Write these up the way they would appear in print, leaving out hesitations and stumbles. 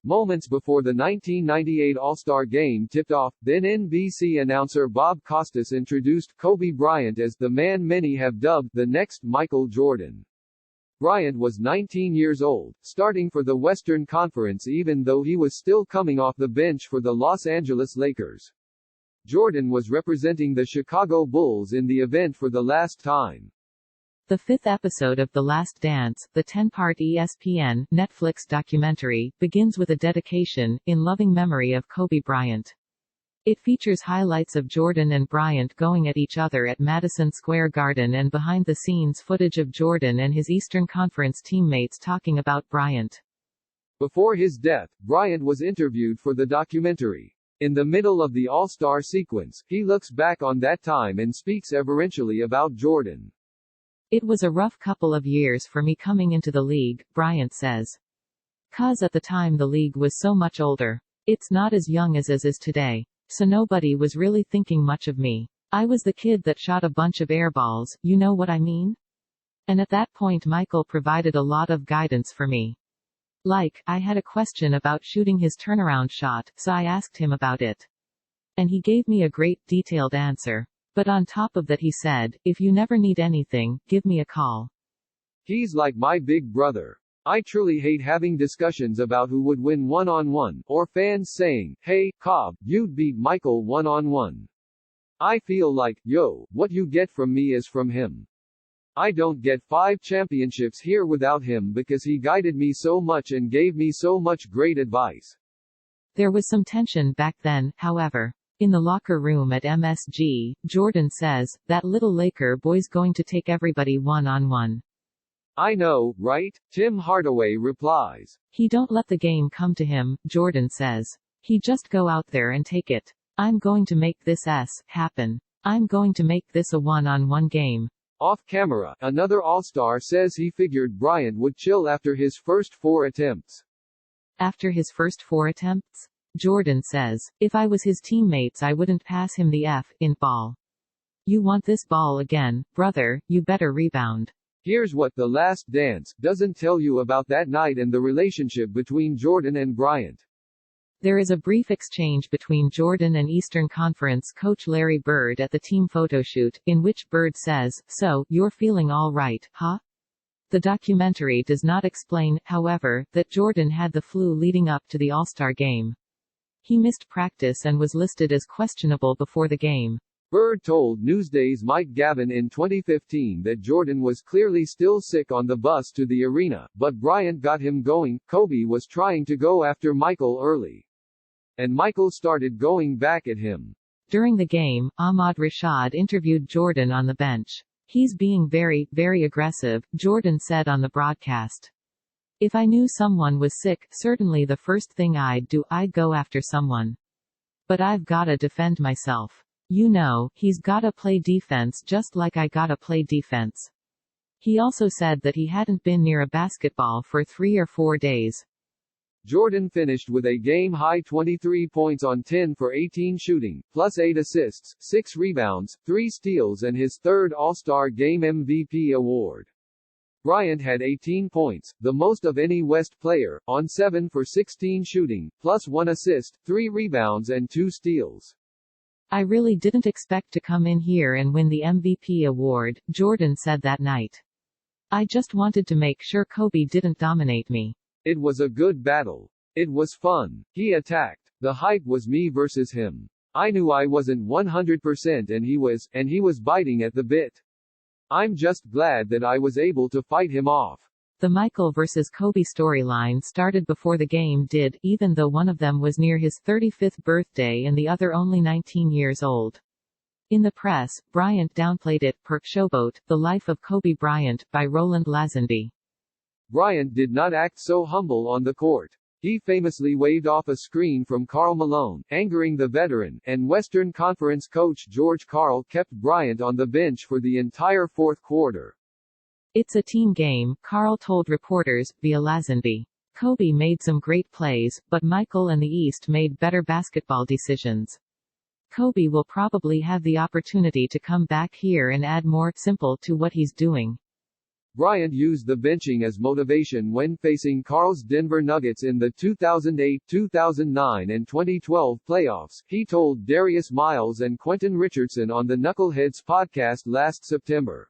Moments before the 1998 All-Star Game tipped off, then-NBC announcer Bob Costas introduced Kobe Bryant as the man many have dubbed the next Michael Jordan. Bryant was 19 years old, starting for the Western Conference even though he was still coming off the bench for the Los Angeles Lakers. Jordan was representing the Chicago Bulls in the event for the last time. The fifth episode of The Last Dance, the 10-part ESPN, Netflix documentary, begins with a dedication, in loving memory of Kobe Bryant. It features highlights of Jordan and Bryant going at each other at Madison Square Garden and behind-the-scenes footage of Jordan and his Eastern Conference teammates talking about Bryant. Before his death, Bryant was interviewed for the documentary. In the middle of the All-Star sequence, he looks back on that time and speaks reverentially about Jordan. It was a rough couple of years for me coming into the league, Bryant says. 'Cause at the time the league was so much older. It's not as young as is today. So nobody was really thinking much of me. I was the kid that shot a bunch of air balls, you know what I mean? And at that point Michael provided a lot of guidance for me. Like, I had a question about shooting his turnaround shot, so I asked him about it. And he gave me a great, detailed answer. But on top of that he said, if you never need anything, give me a call. He's like my big brother. I truly hate having discussions about who would win one-on-one, or fans saying, hey, Cobb, you'd beat Michael one-on-one. I feel like, yo, what you get from me is from him. I don't get 5 championships here without him because he guided me so much and gave me so much great advice. There was some tension back then, however. In the locker room at MSG, Jordan says, that little Laker boy's going to take everybody one-on-one. I know, right? Tim Hardaway replies. He don't let the game come to him, Jordan says. He just go out there and take it. I'm going to make this happen. I'm going to make this a one-on-one game. Off camera, another All-Star says he figured Bryant would chill after his first 4 attempts. After his first 4 attempts? Jordan says, if I was his teammates I wouldn't pass him the in ball. You want this ball again, brother, you better rebound. Here's what The Last Dance doesn't tell you about that night and the relationship between Jordan and Bryant. There is a brief exchange between Jordan and Eastern Conference coach Larry Bird at the team photoshoot, in which Bird says, so, you're feeling all right, huh? The documentary does not explain, however, that Jordan had the flu leading up to the All-Star game. He missed practice and was listed as questionable before the game. Bird told Newsday's Mike Gavin in 2015 that Jordan was clearly still sick on the bus to the arena, but Bryant got him going. Kobe was trying to go after Michael early. And Michael started going back at him. During the game, Ahmad Rashad interviewed Jordan on the bench. He's being very, very aggressive, Jordan said on the broadcast. If I knew someone was sick, certainly the first thing I'd do, I'd go after someone. But I've gotta defend myself. You know, he's gotta play defense just like I gotta play defense. He also said that he hadn't been near a basketball for 3 or 4 days. Jordan finished with a game-high 23 points on 10 for 18 shooting, plus 8 assists, 6 rebounds, 3 steals and his 3rd All-Star Game MVP award. Bryant had 18 points, the most of any West player, on 7 for 16 shooting, plus 1 assist, 3 rebounds and 2 steals. I really didn't expect to come in here and win the MVP award, Jordan said that night. I just wanted to make sure Kobe didn't dominate me. It was a good battle. It was fun. He attacked. The hype was me versus him. I knew I wasn't 100% and he was biting at the bit. I'm just glad that I was able to fight him off. The Michael vs. Kobe storyline started before the game did, even though one of them was near his 35th birthday and the other only 19 years old. In the press, Bryant downplayed it, per Showboat, The Life of Kobe Bryant, by Roland Lazenby. Bryant did not act so humble on the court. He famously waved off a screen from Karl Malone, angering the veteran, and Western Conference coach George Karl kept Bryant on the bench for the entire 4th quarter. It's a team game, Karl told reporters, via Lazenby. Kobe made some great plays, but Michael and the East made better basketball decisions. Kobe will probably have the opportunity to come back here and add more simple to what he's doing. Bryant used the benching as motivation when facing Carl's Denver Nuggets in the 2008, 2009 and 2012 playoffs, he told Darius Miles and Quentin Richardson on the Knuckleheads podcast last September.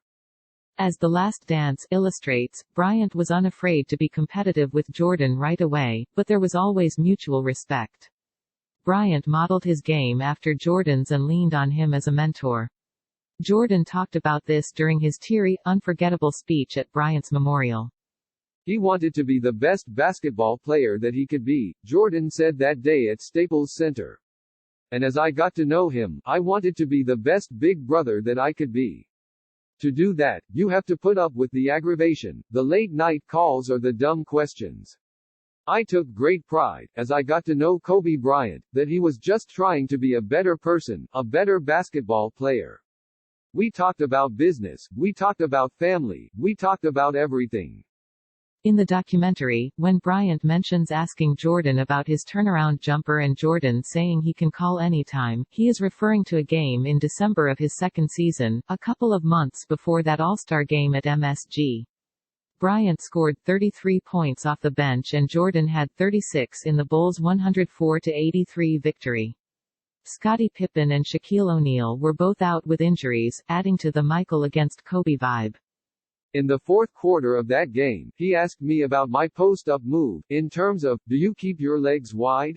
As The Last Dance illustrates, Bryant was unafraid to be competitive with Jordan right away, but there was always mutual respect. Bryant modeled his game after Jordan's and leaned on him as a mentor. Jordan talked about this during his teary, unforgettable speech at Bryant's memorial. He wanted to be the best basketball player that he could be, Jordan said that day at Staples Center. And as I got to know him, I wanted to be the best big brother that I could be. To do that, you have to put up with the aggravation, the late-night calls or the dumb questions. I took great pride, as I got to know Kobe Bryant, that he was just trying to be a better person, a better basketball player. We talked about business, we talked about family, we talked about everything. In the documentary, when Bryant mentions asking Jordan about his turnaround jumper and Jordan saying he can call anytime, he is referring to a game in December of his second season, a couple of months before that All-Star game at MSG. Bryant scored 33 points off the bench and Jordan had 36 in the Bulls' 104-83 victory. Scottie Pippen and Shaquille O'Neal were both out with injuries, adding to the Michael against Kobe vibe. In the fourth quarter of that game, he asked me about my post-up move, in terms of, do you keep your legs wide?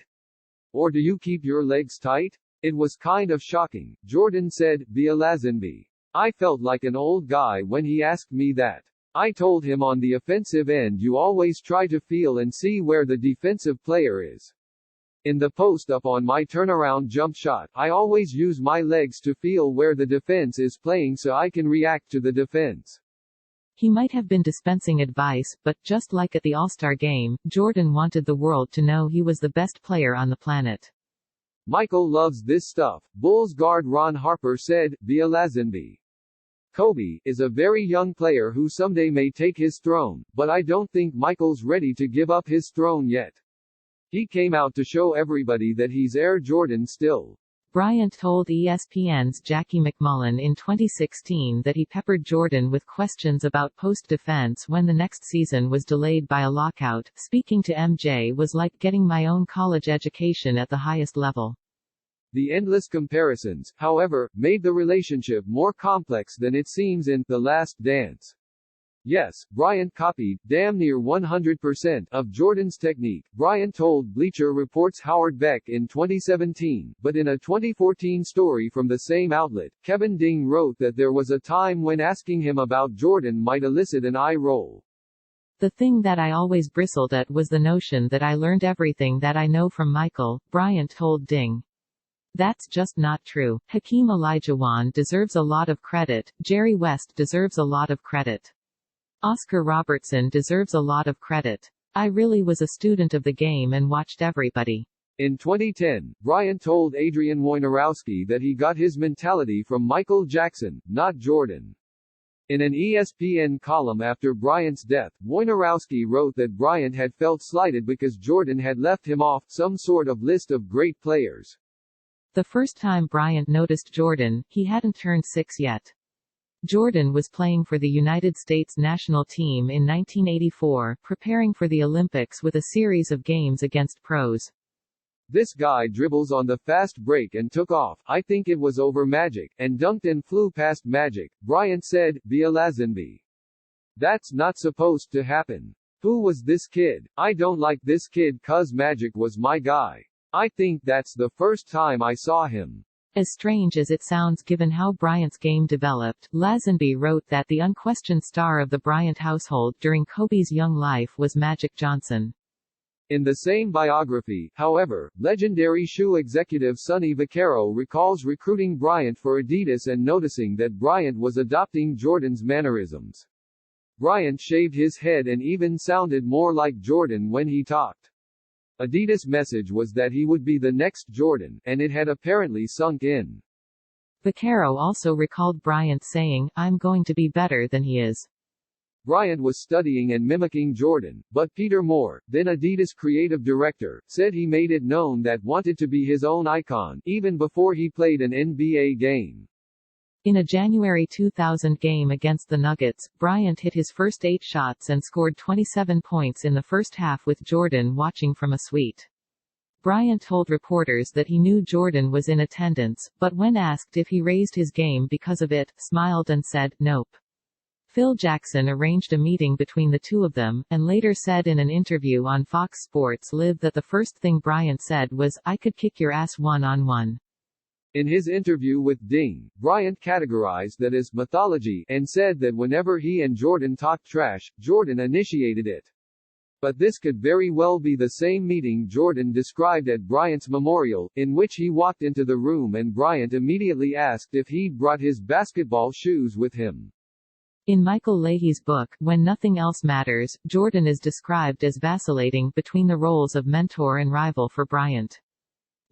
Or do you keep your legs tight? It was kind of shocking, Jordan said, via Lazenby. I felt like an old guy when he asked me that. I told him on the offensive end you always try to feel and see where the defensive player is. In the post-up on my turnaround jump shot, I always use my legs to feel where the defense is playing so I can react to the defense. He might have been dispensing advice, but, just like at the All-Star game, Jordan wanted the world to know he was the best player on the planet. Michael loves this stuff, Bulls guard Ron Harper said, via Lazenby. Kobe is a very young player who someday may take his throne, but I don't think Michael's ready to give up his throne yet. He came out to show everybody that he's Air Jordan still. Bryant told ESPN's Jackie McMullen in 2016 that he peppered Jordan with questions about post-defense when the next season was delayed by a lockout. Speaking to MJ was like getting my own college education at the highest level. The endless comparisons, however, made the relationship more complex than it seems in The Last Dance. Yes, Bryant copied, damn near 100%, of Jordan's technique, Bryant told Bleacher Report's Howard Beck in 2017, but in a 2014 story from the same outlet, Kevin Ding wrote that there was a time when asking him about Jordan might elicit an eye roll. The thing that I always bristled at was the notion that I learned everything that I know from Michael, Bryant told Ding. That's just not true. Hakeem Olajuwon deserves a lot of credit, Jerry West deserves a lot of credit. Oscar Robertson deserves a lot of credit. I really was a student of the game and watched everybody. In 2010, Bryant told Adrian Wojnarowski that he got his mentality from Michael Jackson, not Jordan. In an ESPN column after Bryant's death, Wojnarowski wrote that Bryant had felt slighted because Jordan had left him off some sort of list of great players. The first time Bryant noticed Jordan, he hadn't turned 6 yet. Jordan was playing for the United States national team in 1984, preparing for the Olympics with a series of games against pros. This guy dribbles on the fast break and took off, I think it was over Magic, and dunked and flew past Magic, Bryant said, via Lazenby. That's not supposed to happen. Who was this kid? I don't like this kid 'cause Magic was my guy. I think that's the first time I saw him. As strange as it sounds given how Bryant's game developed, Lazenby wrote that the unquestioned star of the Bryant household during Kobe's young life was Magic Johnson. In the same biography, however, legendary shoe executive Sonny Vaccaro recalls recruiting Bryant for Adidas and noticing that Bryant was adopting Jordan's mannerisms. Bryant shaved his head and even sounded more like Jordan when he talked. Adidas' message was that he would be the next Jordan, and it had apparently sunk in. Vaccaro also recalled Bryant saying, "I'm going to be better than he is." Bryant was studying and mimicking Jordan, but Peter Moore, then Adidas creative director, said he made it known that wanted to be his own icon, even before he played an NBA game. In a January 2000 game against the Nuggets, Bryant hit his first 8 shots and scored 27 points in the first half with Jordan watching from a suite. Bryant told reporters that he knew Jordan was in attendance, but when asked if he raised his game because of it, smiled and said, "Nope." Phil Jackson arranged a meeting between the two of them, and later said in an interview on Fox Sports Live that the first thing Bryant said was, "I could kick your ass one-on-one." In his interview with Ding, Bryant categorized that as mythology and said that whenever he and Jordan talked trash, Jordan initiated it. But this could very well be the same meeting Jordan described at Bryant's memorial, in which he walked into the room and Bryant immediately asked if he'd brought his basketball shoes with him. In Michael Leahy's book, When Nothing Else Matters, Jordan is described as vacillating between the roles of mentor and rival for Bryant.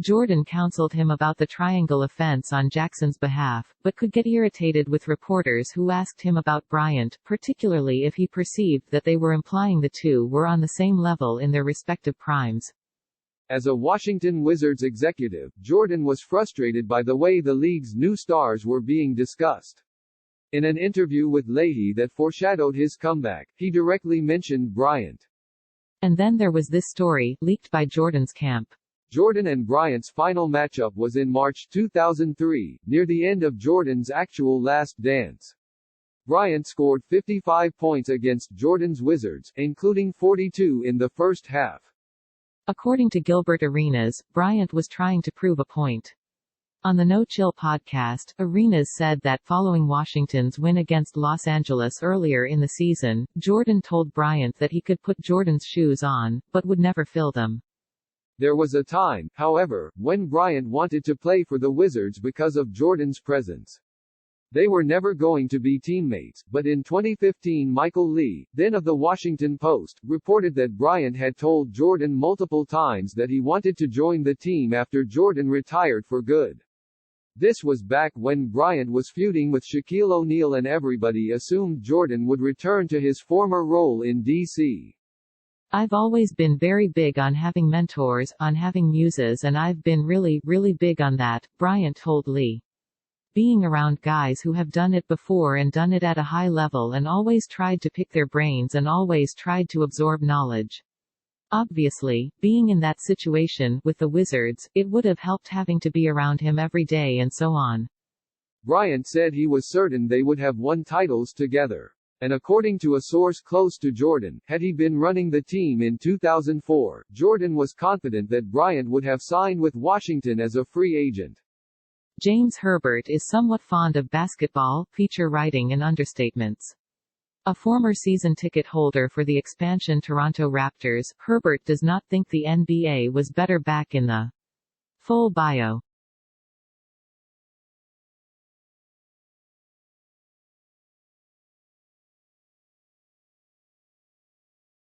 Jordan counseled him about the triangle offense on Jackson's behalf, but could get irritated with reporters who asked him about Bryant, particularly if he perceived that they were implying the two were on the same level in their respective primes. As a Washington Wizards executive, Jordan was frustrated by the way the league's new stars were being discussed. In an interview with Leahy that foreshadowed his comeback, he directly mentioned Bryant. And then there was this story, leaked by Jordan's camp. Jordan and Bryant's final matchup was in March 2003, near the end of Jordan's actual last dance. Bryant scored 55 points against Jordan's Wizards, including 42 in the first half. According to Gilbert Arenas, Bryant was trying to prove a point. On the No Chill podcast, Arenas said that following Washington's win against Los Angeles earlier in the season, Jordan told Bryant that he could put Jordan's shoes on, but would never fill them. There was a time, however, when Bryant wanted to play for the Wizards because of Jordan's presence. They were never going to be teammates, but in 2015 Michael Lee, then of the Washington Post, reported that Bryant had told Jordan multiple times that he wanted to join the team after Jordan retired for good. This was back when Bryant was feuding with Shaquille O'Neal and everybody assumed Jordan would return to his former role in D.C. "I've always been very big on having mentors, on having muses, and I've been really, really big on that," Bryant told Lee. "Being around guys who have done it before and done it at a high level and always tried to pick their brains and always tried to absorb knowledge. Obviously, being in that situation, with the Wizards, it would have helped having to be around him every day and so on." Bryant said he was certain they would have won titles together. And according to a source close to Jordan, had he been running the team in 2004, Jordan was confident that Bryant would have signed with Washington as a free agent. James Herbert is somewhat fond of basketball, feature writing and understatements. A former season ticket holder for the expansion Toronto Raptors, Herbert does not think the NBA was better back in the full bio.